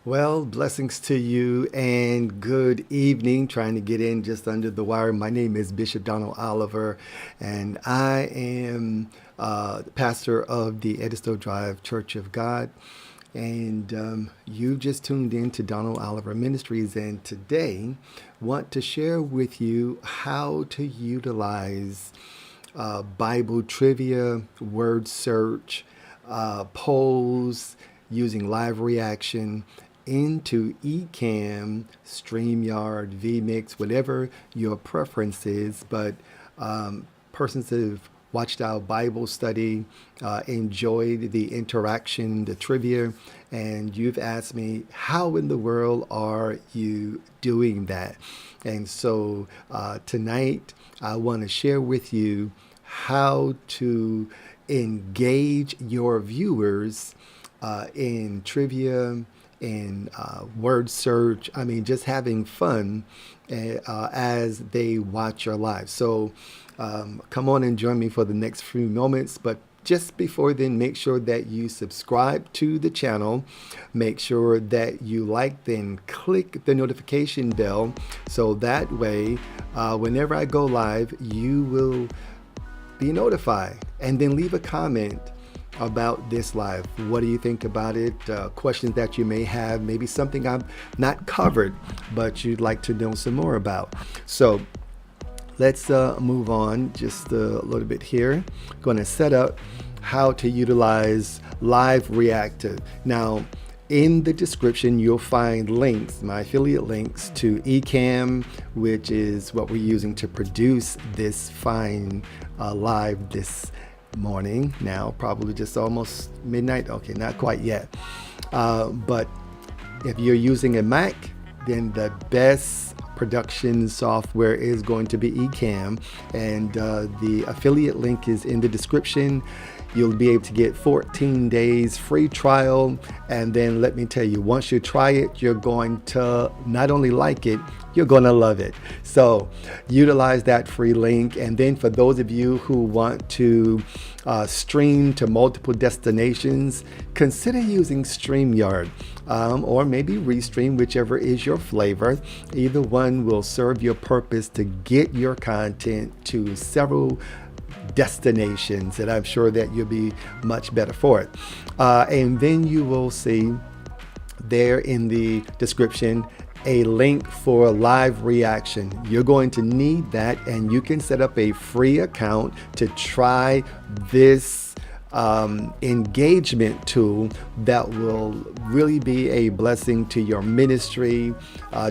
Well, blessings to you and good evening. Trying to get in just under the wire. My name is Bishop Donald Oliver, and I am the pastor of the Edisto Drive Church of God. And you just tuned in to Donald Oliver Ministries, and today want to share with you how to utilize Bible trivia, word search, polls using live reaction into Ecamm, StreamYard, vMix, whatever your preference is. But persons that have watched our Bible study, enjoyed the interaction, the trivia, and you've asked me, how in the world are you doing that? And so tonight, I want to share with you how to engage your viewers in trivia, in word search. I mean, just having fun as they watch your live. So come on and join me for the next few moments. But just before then, make sure that you subscribe to the channel. Make sure that you like, then click the notification bell. So that way, whenever I go live, you will be notified. And then leave a comment about this live. What do you think about it? Questions that you may have, maybe something I've not covered, but you'd like to know some more about. So let's move on just a little bit here. Going to set up how to utilize LiveReacting. Now, in the description, you'll find links, my affiliate links to Ecamm, which is what we're using to produce this fine live this morning. Now, probably just almost midnight. Okay, not quite yet. But if you're using a Mac, then the best production software is going to be Ecamm, and the affiliate link is in the description. You'll be able to get 14 days free trial, and then let me tell you, once you try it, you're going to not only like it, you're going to love it. So utilize that free link. And then for those of you who want to stream to multiple destinations, consider using StreamYard, or maybe Restream, whichever is your flavor. Either one will serve your purpose to get your content to several destinations, and I'm sure that you'll be much better for it. And then you will see there in the description a link for live reaction. You're going to need that, and you can set up a free account to try this engagement tool that will really be a blessing to your ministry,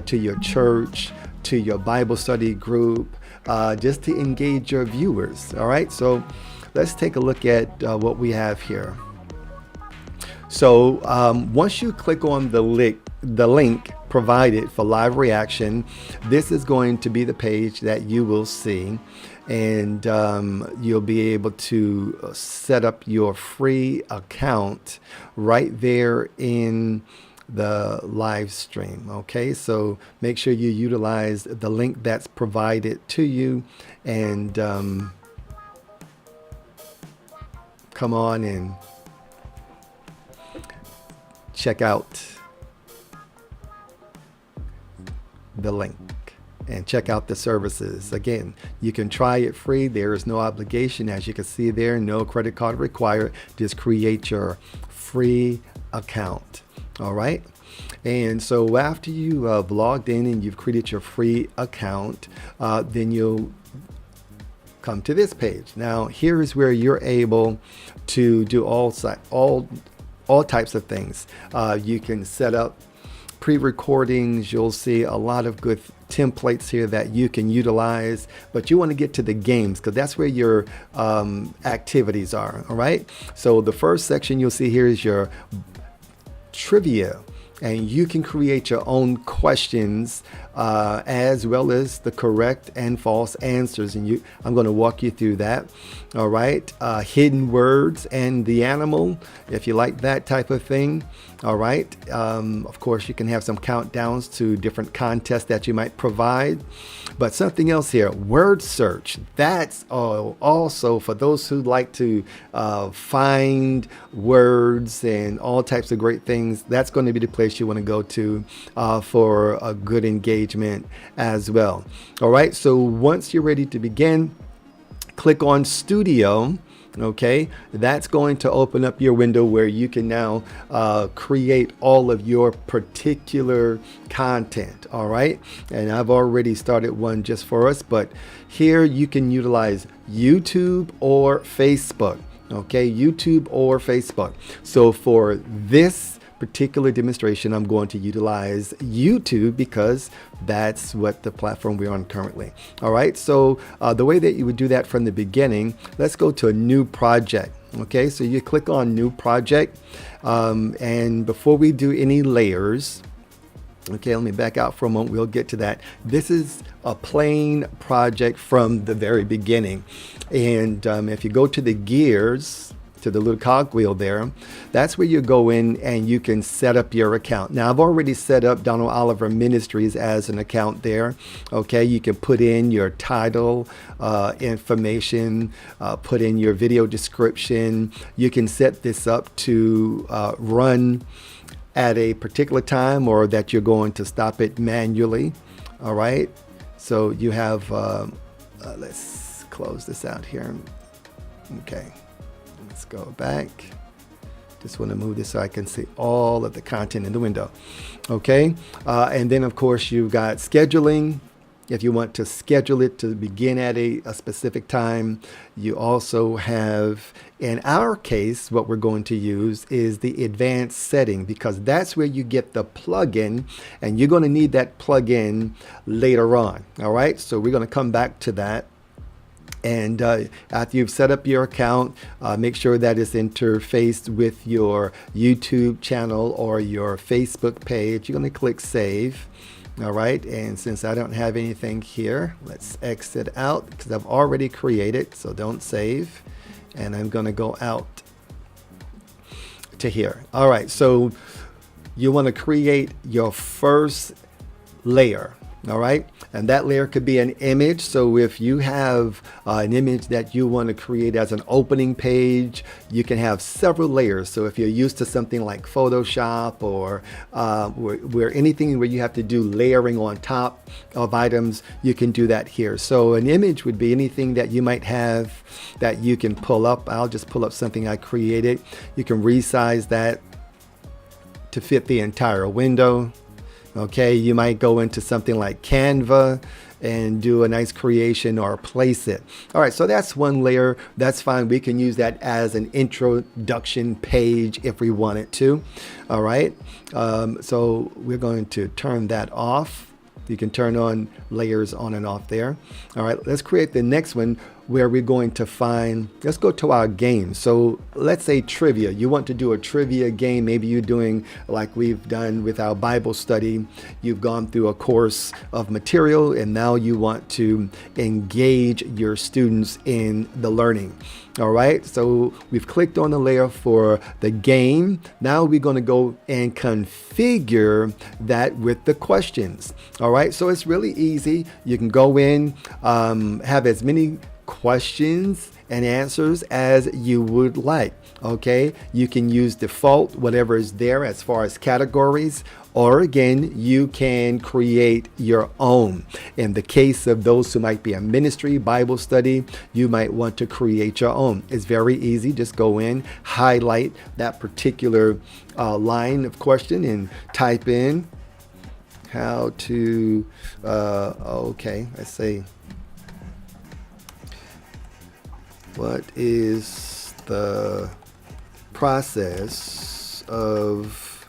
to your church, to your Bible study group, just to engage your viewers. All right, so let's take a look at what we have here. So once you click on the link provided for live reaction, this is going to be the page that you will see, and you'll be able to set up your free account right there in the live stream. Okay, so make sure you utilize the link that's provided to you, and come on and check out the link and check out the services. Again, you can try it free. There is no obligation. As you can see there, no credit card required. Just create your free account. All right. And so after you have logged in and you've created your free account, then you'll come to this page. Now, here is where you're able to do all types of things. You can set up pre-recordings. You'll see a lot of good templates here that you can utilize, but you want to get to the games because that's where your activities are. All right. So the first section you'll see here is your trivia, and you can create your own questions as well as the correct and false answers. And I'm going to walk you through that. All right. Hidden words and the animal, if you like that type of thing. All right. Of course, you can have some countdowns to different contests that you might provide. But something else here, word search. That's also for those who like to find words and all types of great things. That's going to be the place you want to go to for a good engagement as well. All right. So once you're ready to begin, click on Studio. Okay, that's going to open up your window where you can now create all of your particular content. All right, and I've already started one just for us, but here you can utilize YouTube or Facebook. Okay, YouTube or Facebook. So for this particular demonstration, I'm going to utilize YouTube because that's what the platform we're on currently. All right, so the way that you would do that from the beginning, let's go to a new project. Okay, so you click on new project, and before we do any layers, okay, let me back out for a moment. We'll get to that. This is a plain project from the very beginning. And if you go to the gears, to the little cogwheel there, that's where you go in and you can set up your account. Now, I've already set up Donald Oliver Ministries as an account there. Okay, you can put in your title, information, put in your video description. You can set this up to run at a particular time or that you're going to stop it manually. All right, so you have, let's close this out here. Okay. Let's go back. Just want to move this so I can see all of the content in the window. Okay. And then, of course, you've got scheduling. If you want to schedule it to begin at a specific time, you also have, in our case, what we're going to use is the advanced setting, because that's where you get the plugin, and you're going to need that plugin later on. All right. So we're going to come back to that. And after you've set up your account, make sure that it's interfaced with your YouTube channel or your Facebook page. You're going to click Save. All right. And since I don't have anything here, let's exit out because I've already created. So don't save. And I'm going to go out to here. All right. So you want to create your first layer. All right. And that layer could be an image. So if you have an image that you want to create as an opening page, you can have several layers. So if you're used to something like Photoshop or where anything where you have to do layering on top of items, you can do that here. So an image would be anything that you might have that you can pull up. I'll just pull up something I created. You can resize that to fit the entire window. Okay, you might go into something like Canva and do a nice creation or place it. All right, so that's one layer. That's fine. We can use that as an introduction page if we wanted to. All right, so we're going to turn that off. You can turn on layers on and off there. All right, let's create the next one where we're going to find, let's go to our game. So let's say trivia. You want to do a trivia game. Maybe you're doing like we've done with our Bible study. You've gone through a course of material and now you want to engage your students in the learning. All right, so we've clicked on the layer for the game. Now we're going to go and configure that with the questions. All right, so it's really easy. You can go in, have as many questions and answers as you would like. Okay, you can use default, whatever is there as far as categories, or again, you can create your own. In the case of those who might be a ministry Bible study, you might want to create your own. It's very easy. Just go in, highlight that particular line of question and type in how to, okay, let's say, what is the process of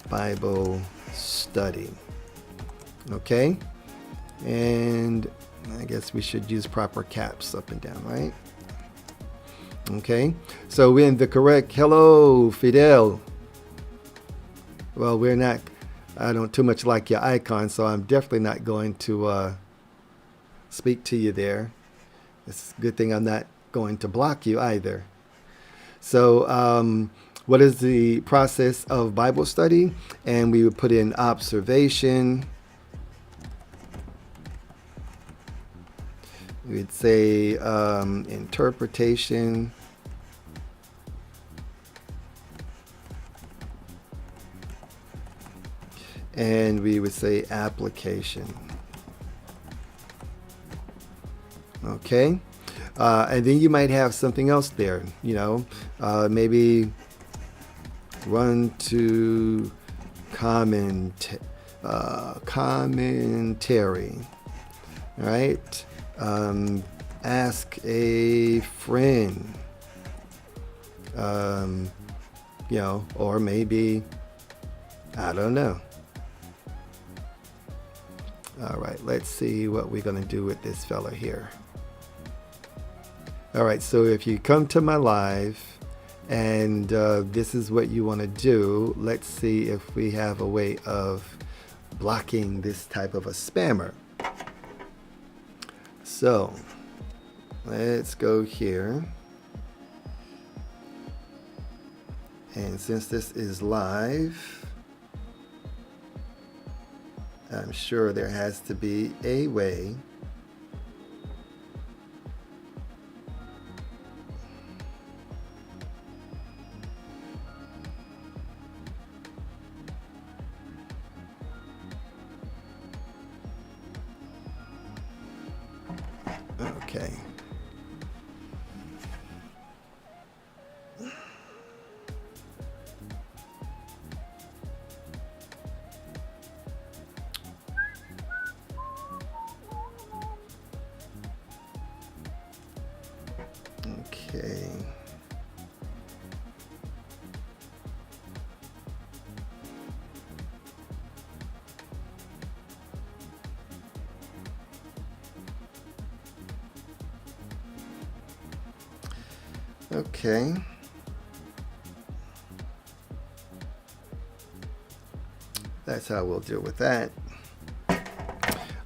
Bible study? Okay, and I guess we should use proper caps up and down, right? Okay, so we're in the correct, hello Fidel. Well, we're not I don't too much like your icon, so I'm definitely not going to speak to you there. It's a good thing I'm not going to block you either. So what is the process of Bible study? And we would put in observation. We'd say interpretation. And we would say application. Okay. And then you might have something else there, you know, maybe run to commentary, all right? Ask a friend, you know, or maybe, I don't know. All right, let's see what we're going to do with this fella here. All right, so if you come to my live and this is what you want to do, let's see if we have a way of blocking this type of a spammer. So let's go here. And since this is live, I'm sure there has to be a way okay. Okay. Okay. That's how we'll deal with that.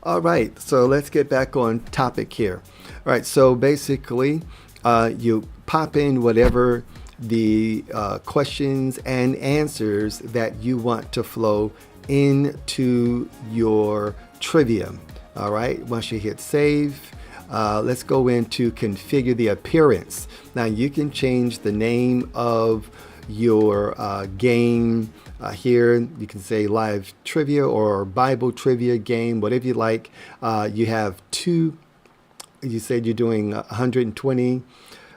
All right, so let's get back on topic here. All right, so basically, you pop in whatever the questions and answers that you want to flow into your trivia. All right, once you hit save, let's go into configure the appearance. Now you can change the name of your game. Here you can say live trivia or Bible trivia game, whatever you like. You have two, you said you're doing 120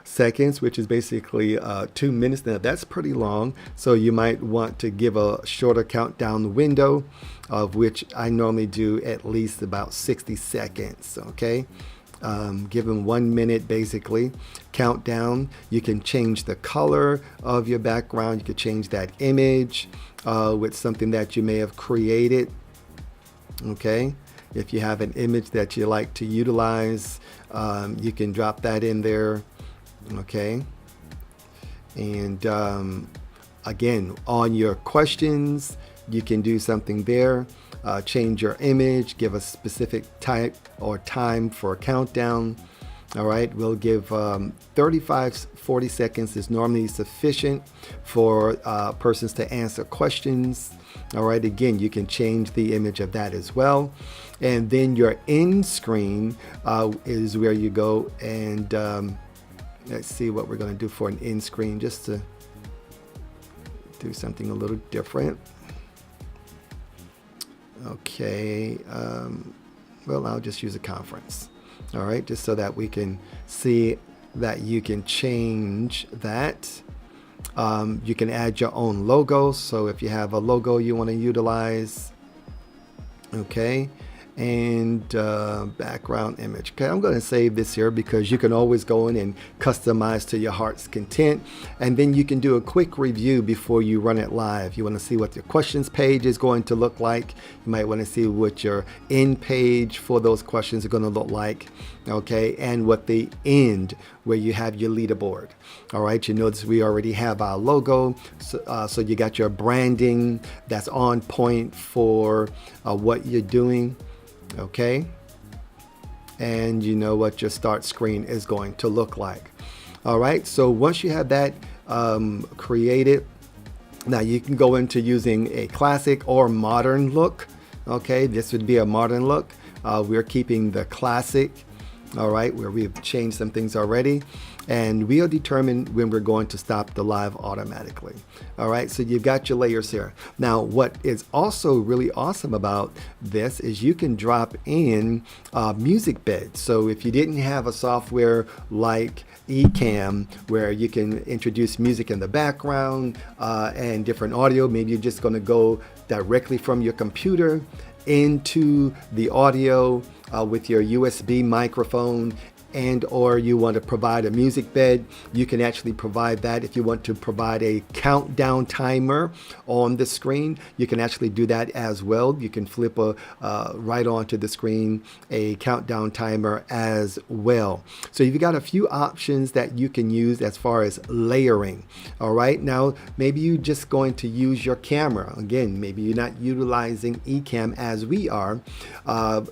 seconds, which is basically 2 minutes. Now that's pretty long, so you might want to give a shorter countdown window, of which I normally do at least about 60 seconds. Okay. Give them 1 minute basically countdown. You can change the color of your background. You could change that image with something that you may have created. Okay, if you have an image that you like to utilize, you can drop that in there. Okay, and again, on your questions, you can do something there. Change your image, give a specific type or time for a countdown. All right, we'll give 40 seconds is normally sufficient for persons to answer questions. All right, again, you can change the image of that as well. And then your end screen is where you go and let's see what we're going to do for an end screen, just to do something a little different. Okay, well, I'll just use a conference. All right, just so that we can see that you can change that. You can add your own logo. So if you have a logo you want to utilize, okay, and background image. Okay, I'm going to save this here because you can always go in and customize to your heart's content, and then you can do a quick review before you run it live. You want to see what your questions page is going to look like. You might want to see what your end page for those questions are going to look like, okay, and what the end where you have your leaderboard. All right, you notice we already have our logo, so you got your branding that's on point for what you're doing. Okay, and you know what your start screen is going to look like. All right, so once you have that created, now you can go into using a classic or modern look. Okay, this would be a modern look. We're keeping the classic, all right, where we've changed some things already, and we'll determine when we're going to stop the live automatically. All right, so you've got your layers here. Now, what is also really awesome about this is you can drop in music beds. So if you didn't have a software like Ecamm where you can introduce music in the background and different audio, maybe you're just going to go directly from your computer into the audio with your USB microphone, and or you want to provide a music bed, you can actually provide that. If you want to provide a countdown timer on the screen, you can actually do that as well. You can flip right onto the screen a countdown timer as well. So you've got a few options that you can use as far as layering. All right, now maybe you're just going to use your camera. Again, maybe you're not utilizing Ecamm as we are.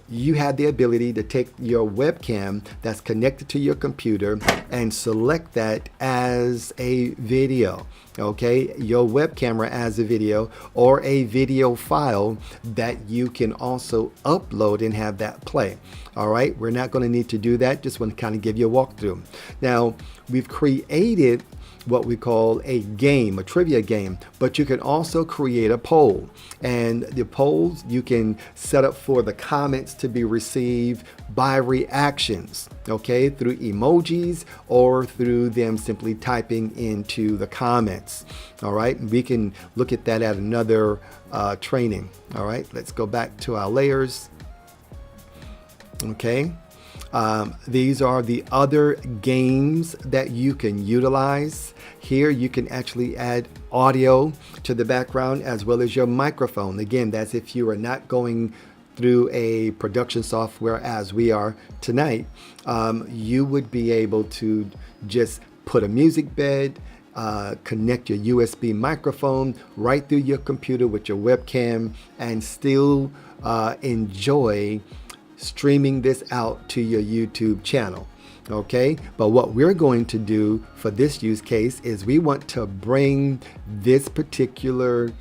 You have the ability to take your webcam that's connected to your computer and select that as a video. Okay, your web camera as a video, or a video file that you can also upload and have that play. All right, we're not going to need to do that. Just want to kind of give you a walkthrough. Now, we've created what we call a game, a trivia game, but you can also create a poll. And the polls you can set up for the comments to be received by reactions, okay, through emojis or through them simply typing into the comments. All right, we can look at that at another training. All right, let's go back to our layers. Okay. These are the other games that you can utilize. Here you can actually add audio to the background as well as your microphone. Again, that's if you are not going through a production software as we are tonight. You would be able to just put a music bed, connect your USB microphone right through your computer with your webcam, and still enjoy streaming this out to your YouTube channel. Okay, but what we're going to do for this use case is we want to bring this particular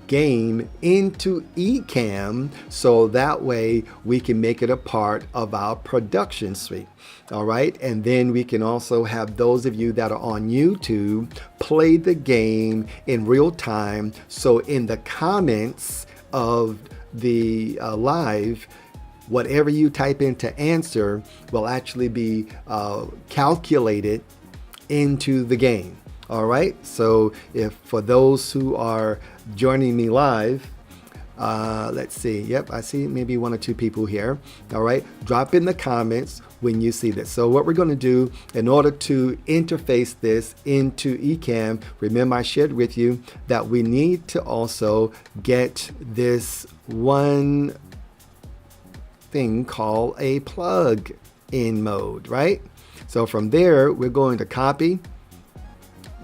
game into Ecamm, so that way we can make it a part of our production suite. All right, and then we can also have those of you that are on YouTube play the game in real time. So in the comments of the live, whatever you type in to answer will actually be calculated into the game. All right, so if for those who are joining me live, let's see, yep, I see maybe one or two people here. All right, drop in the comments when you see this. So what we're going to do in order to interface this into Ecamm, remember I shared with you that we need to also get this one thing called a plug in mode, right? So from there, we're going to copy,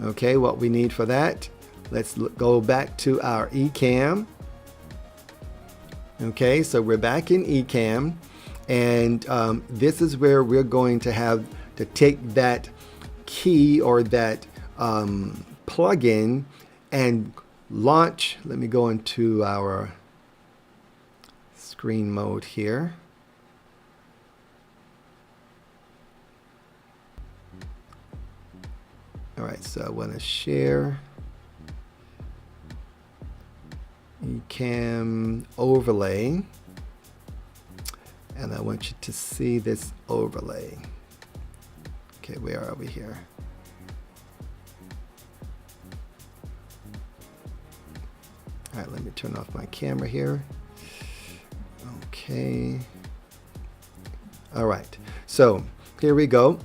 okay, what we need for that. Let's go back to our Ecamm. Okay, so we're back in Ecamm, and this is where we're going to have to take that key or that plugin and launch. Let me go into our screen mode here. All right, so I want to share Ecamm overlay, and I want you to see this overlay. Okay, where are we here? All right, let me turn off my camera here. Okay. All right. So here we go.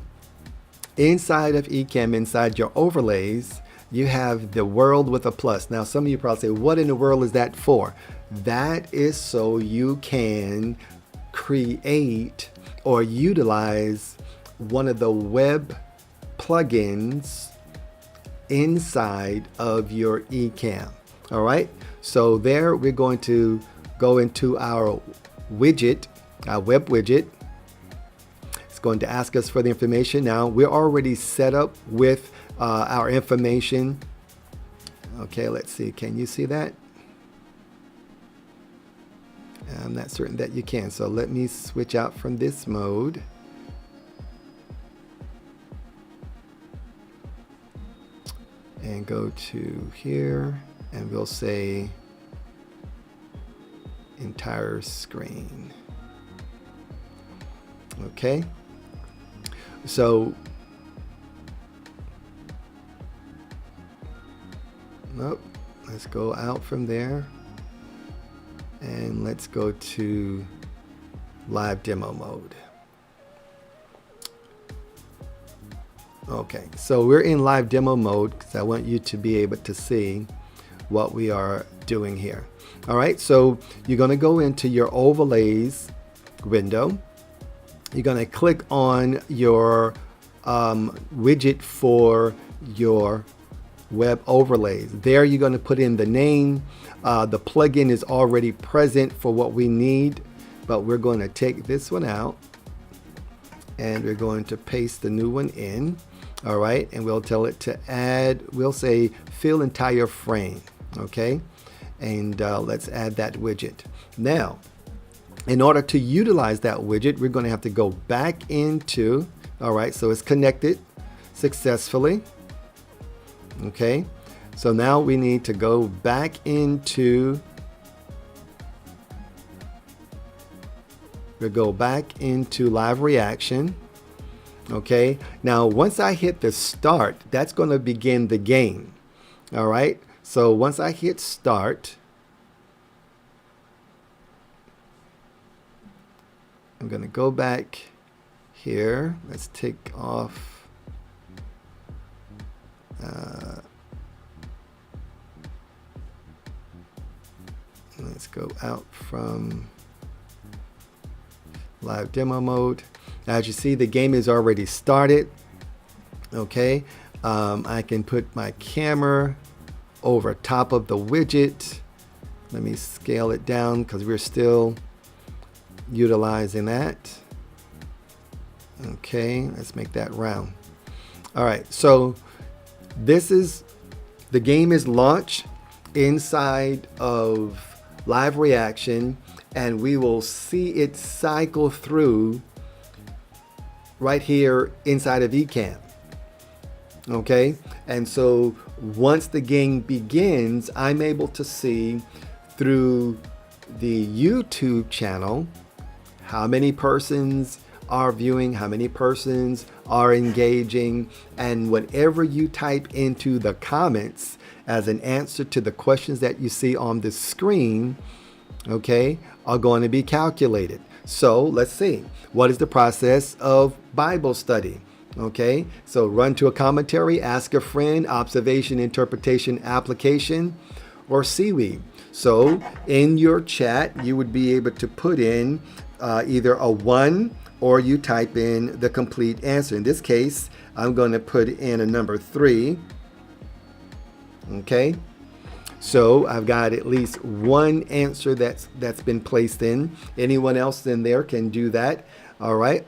Inside of Ecamm, inside your overlays, you have the world with a plus. Now, some of you probably say, what in the world is that for? That is so you can create or utilize one of the web plugins inside of your Ecamm. All right. So there we're going to go into our widget, our web widget. It's going to ask us for the information. Now we're already set up with our information. Okay, let's see. Can you see that? I'm not certain that you can. So let me switch out from this mode. And go to here, and we'll say entire screen. Okay. So, nope, let's go out from there and let's go to live demo mode. Okay, so we're in live demo mode because I want you to be able to see what we are doing here. All right, so you're going to go into your overlays window. You're going to click on your widget for your web overlays. There you're going to put in the name. The plugin is already present for what we need, but we're going to take this one out and we're going to paste the new one in. All right, and we'll tell it to add, we'll say fill entire frame. Okay, and let's add that widget. Now, in order to utilize that widget, we're going to have to go back into, all right, so it's connected successfully. Okay, so now we need to go back into, LiveReaction. Okay, now once I hit the start, that's going to begin the game. All right, so once I hit start, I'm going to go back here. Let's take off let's go out from live demo mode. As you see, the game is already started. Okay, I can put my camera over top of the widget. Let me scale it down because we're still utilizing that. Okay, let's make that round. All right, so this is, the game is launched inside of LiveReaction, and we will see it cycle through right here inside of Ecamm. Okay, and so once the game begins, I'm able to see through the YouTube channel how many persons are viewing, how many persons are engaging, and whatever you type into the comments as an answer to the questions that you see on the screen, okay, are going to be calculated. So let's see, what is the process of Bible study? Okay, so run to a commentary, ask a friend, observation, interpretation, application, or seaweed. So in your chat, you would be able to put in either a 1 or you type in the complete answer. In this case, I'm going to put in a number 3. Okay, so I've got at least one answer that's been placed in. Anyone else in there can do that. All right,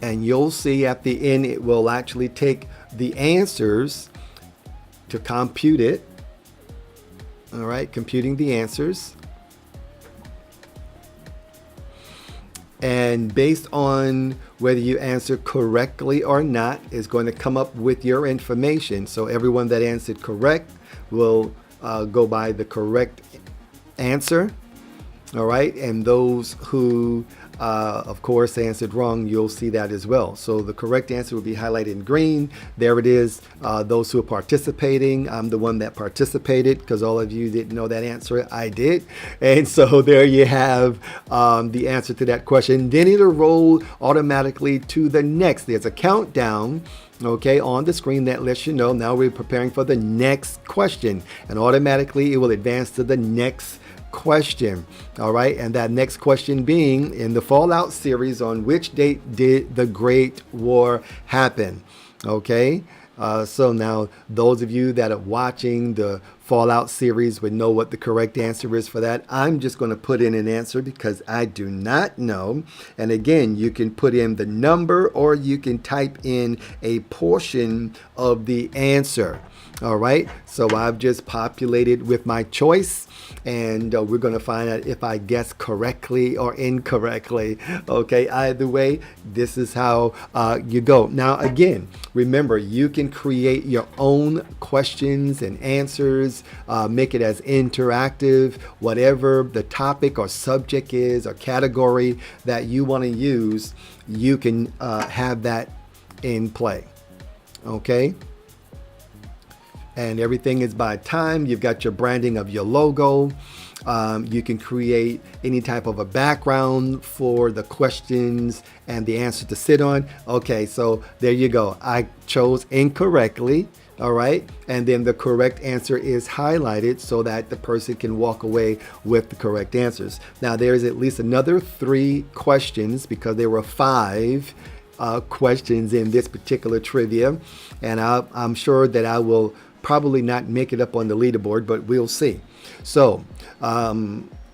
and you'll see at the end it will actually take the answers to compute it. All right, computing the answers. And based on whether you answer correctly or not is going to come up with your information. So everyone that answered correct will go by the correct answer. All right, and those who of course, answered wrong, you'll see that as well. So the correct answer will be highlighted in green. There it is. Those who are participating, I'm the one that participated because all of you didn't know that answer. I did. And so there you have the answer to that question. Then it'll roll automatically to the next. There's a countdown, okay, on the screen that lets you know now we're preparing for the next question, and automatically it will advance to the next question. All right, and that next question being, in the Fallout series, on which date did the Great War happen? Okay, so now those of you that are watching the Fallout series would know what the correct answer is for that. I'm just going to put in an answer because I do not know. And again, you can put in the number or you can type in a portion of the answer. All right, so I've just populated with my choice, and we're going to find out if I guess correctly or incorrectly. Okay, either way, this is how you go. Now, again, remember, you can create your own questions and answers, make it as interactive, whatever the topic or subject is or category that you want to use, you can have that in play. Okay. And everything is by time. You've got your branding of your logo. You can create any type of a background for the questions and the answer to sit on. Okay, so there you go. I chose incorrectly. All right. And then the correct answer is highlighted so that the person can walk away with the correct answers. Now, there's at least another 3 questions because there were 5 questions in this particular trivia. And I'm sure that I will probably not make it up on the leaderboard, but we'll see. So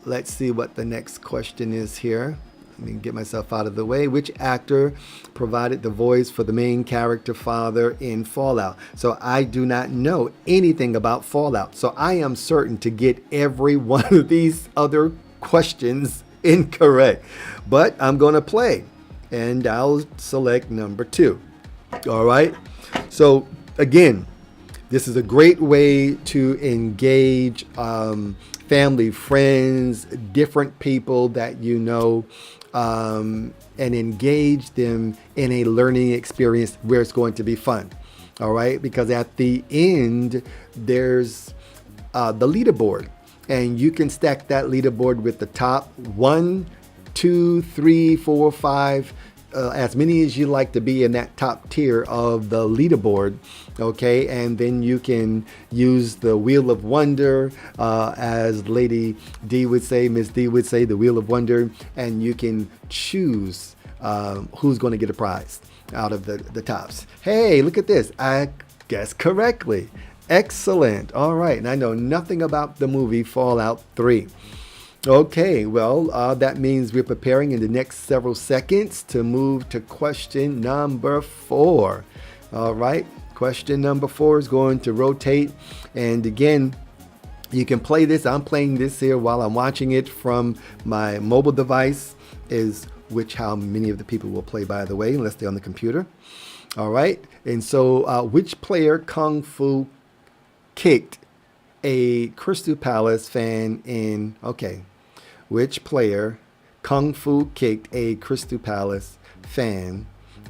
let's see what the next question is here. Let me get myself out of the way. Which actor provided the voice for the main character father in Fallout? So I do not know anything about Fallout. So I am certain to get every one of these other questions incorrect. But I'm going to play, and I'll select number 2. All right. So again, this is a great way to engage family, friends, different people that you know, and engage them in a learning experience where it's going to be fun. All right, because at the end, there's the leaderboard, and you can stack that leaderboard with the top 1, 2, 3, 4, 5. As many as you like to be in that top tier of the leaderboard, okay? And then you can use the Wheel of Wonder, as Lady D would say, Miss D would say, the Wheel of Wonder, and you can choose who's going to get a prize out of the tops. Hey, look at this. I guessed correctly. Excellent. All right. And I know nothing about the movie Fallout 3. Okay, well, that means we're preparing in the next several seconds to move to question number 4. All right, question number 4 is going to rotate. And again, you can play this. I'm playing this here while I'm watching it from my mobile device, which how many of the people will play, by the way, unless they're on the computer. All right, and so which player Kung Fu kicked a Crystal Palace fan in, okay. Which player Kung Fu kicked a Crystal Palace fan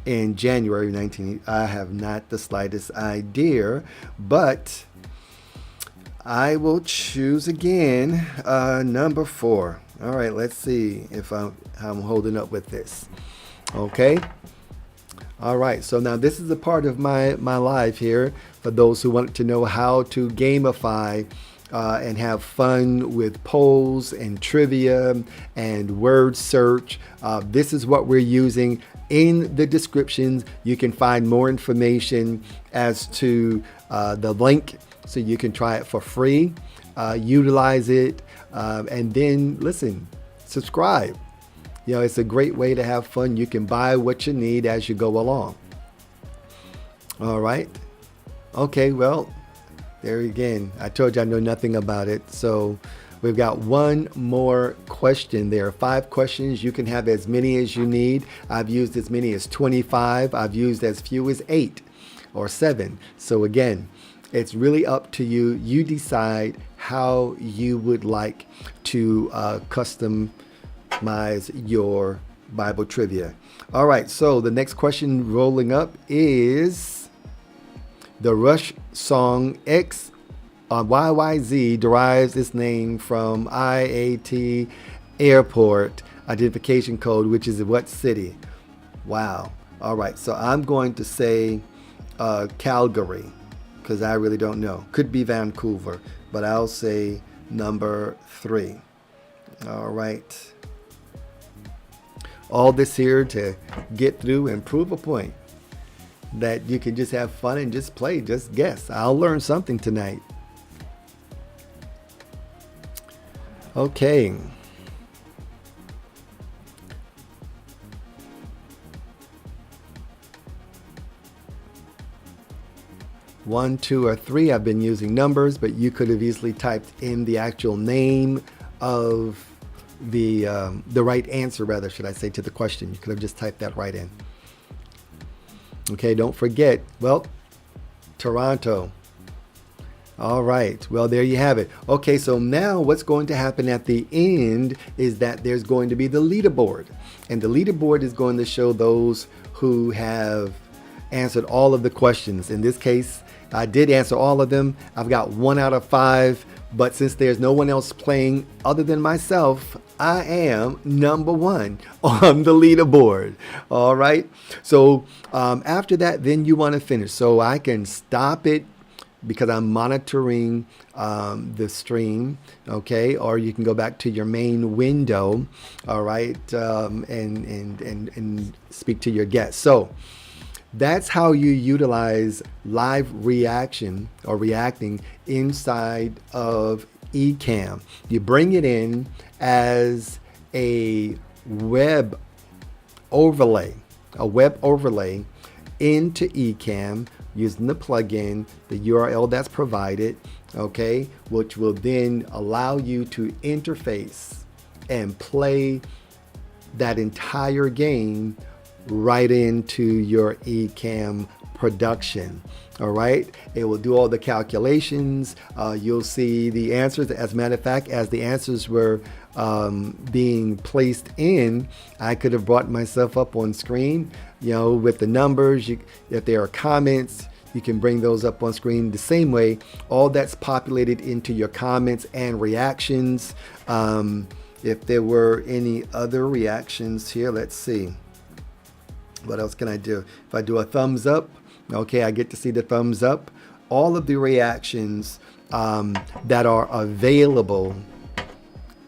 in January 1980? I have not the slightest idea, but I will choose again number 4. All right, let's see if I'm holding up with this. Okay. All right, so now this is a part of my live here for those who want to know how to gamify and have fun with polls and trivia and word search. This is what we're using. In the descriptions, you can find more information as to the link, so you can try it for free, utilize it, and then listen, subscribe. You know, it's a great way to have fun. You can buy what you need as you go along. All right. Okay, well, there again, I told you I know nothing about it. So we've got one more question. There are 5 questions. You can have as many as you need. I've used as many as 25. I've used as few as 8 or 7. So again, it's really up to you. You decide how you would like to customize your Bible trivia. All right, so the next question rolling up is the Rush song X on YYZ derives its name from IAT airport identification code, which is what city? Wow. All right, so I'm going to say Calgary, because I really don't know. Could be Vancouver, but I'll say number 3. All right. All this here to get through and prove a point that you can just have fun and just play, just guess. I'll learn something tonight. Okay. One, 2, or 3, I've been using numbers, but you could have easily typed in the actual name of the right answer, rather, should I say, to the question. You could have just typed that right in. Okay, don't forget, well, Toronto. All right, well, there you have it. Okay, so now what's going to happen at the end is that there's going to be the leaderboard. And the leaderboard is going to show those who have answered all of the questions. In this case, I did answer all of them. I've got 1 out of 5, but since there's no one else playing other than myself, I am number 1 on the leaderboard. All right. So after that, then you want to finish. So I can stop it because I'm monitoring the stream, okay? Or you can go back to your main window, all right, and speak to your guests. So that's how you utilize live reaction or reacting inside of Ecamm. You bring it in as a web overlay into Ecamm using the plugin, the URL that's provided, okay, which will then allow you to interface and play that entire game right into your Ecamm production. All right, it will do all the calculations. You'll see the answers. As a matter of fact, as the answers were being placed in, I could have brought myself up on screen, you know, with the numbers. If there are comments, you can bring those up on screen the same way. All that's populated into your comments and reactions. If there were any other reactions here, let's see. What else can I do? If I do a thumbs up, okay, I get to see the thumbs up. All of the reactions that are available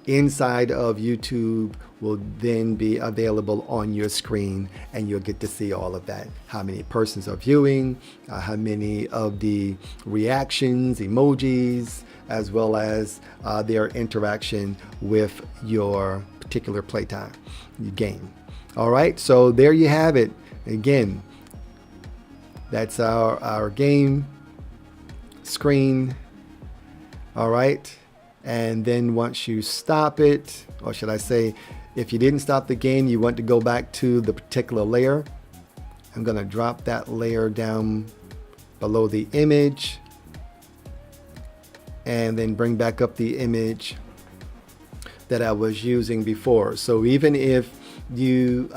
inside of YouTube will then be available on your screen, and you'll get to see all of that. How many persons are viewing, how many of the reactions, emojis, as well as their interaction with your particular playtime game. All right, so there you have it. Again, that's our game screen. All right, and then once you stop it, or should I say, if you didn't stop the game, you want to go back to the particular layer. I'm gonna drop that layer down below the image and then bring back up the image that I was using before. So even if you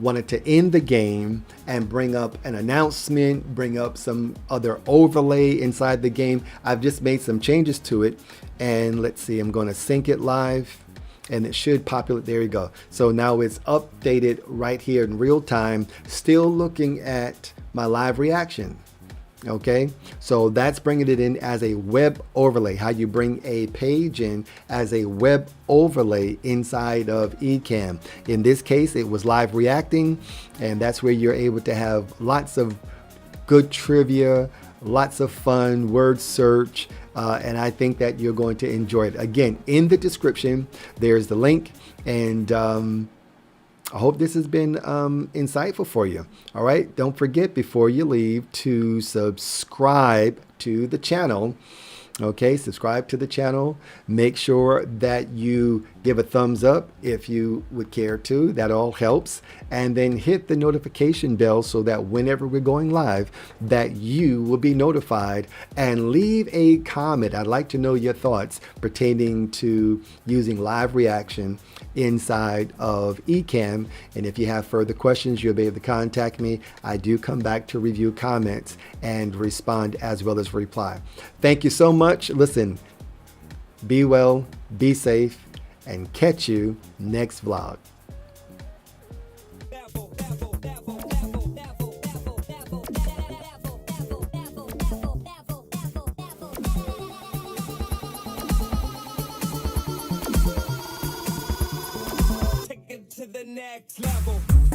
wanted to end the game and bring up an announcement, bring up some other overlay inside the game, I've just made some changes to it. And let's see, I'm going to sync it live and it should populate. There you go. So now it's updated right here in real time, still looking at my live reaction. Okay, so that's bringing it in as a web overlay, how you bring a page in as a web overlay inside of Ecamm. In this case, it was live reacting, and that's where you're able to have lots of good trivia, lots of fun, word search, and I think that you're going to enjoy it. Again, in the description, there's the link, and I hope this has been insightful for you. All right, don't forget before you leave to subscribe to the channel. Okay, subscribe to the channel. Make sure that you give a thumbs up if you would care to. That all helps. And then hit the notification bell so that whenever we're going live, that you will be notified. And leave a comment. I'd like to know your thoughts pertaining to using live reaction inside of Ecamm. And if you have further questions, you'll be able to contact me. I do come back to review comments and respond as well as reply. Thank you so much. Listen, be well, be safe, and catch you next vlog. Take it to the next level.